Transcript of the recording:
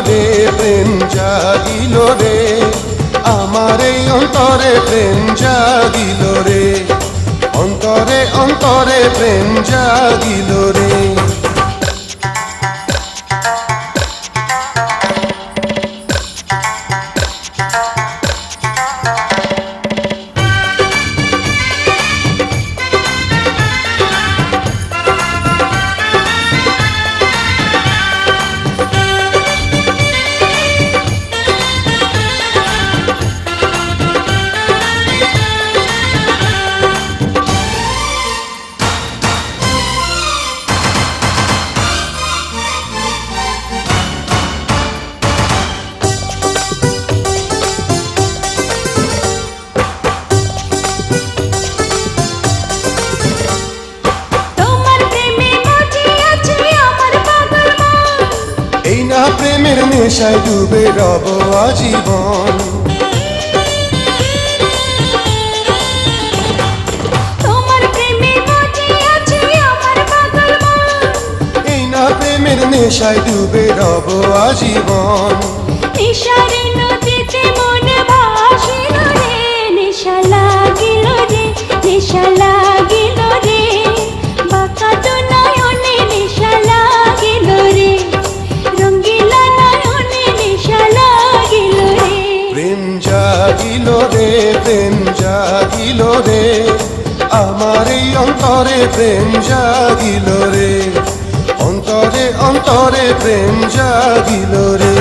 রে প্রেম জাগিল রে, আমার এই অন্তরে প্রেম জাগিল রে, অন্তরে অন্তরে প্রেম জাগিল রে। এই না প্রেমের নেশায় ডুবে রব আজীবন, তোমার প্রেমে মজি আছে আমার পাগল মন, এই না প্রেমের নেশায় ডুবে রব আজীবন। নেশারে নদীতে মন ভাসিল রে, নেশা লাগিল রে, নেশা লাগিল রে, বাঁকা তো নয়নে নেশা লাগিল রে, রঙ্গিলা নয়নে নেশা লাগিল রে। প্রেম জাগিল রে প্রেম জাগিল রে, আমার এই অন্তরে প্রেম জাগিল রে, অন্তরে অন্তরে প্রেম জাগিল রে।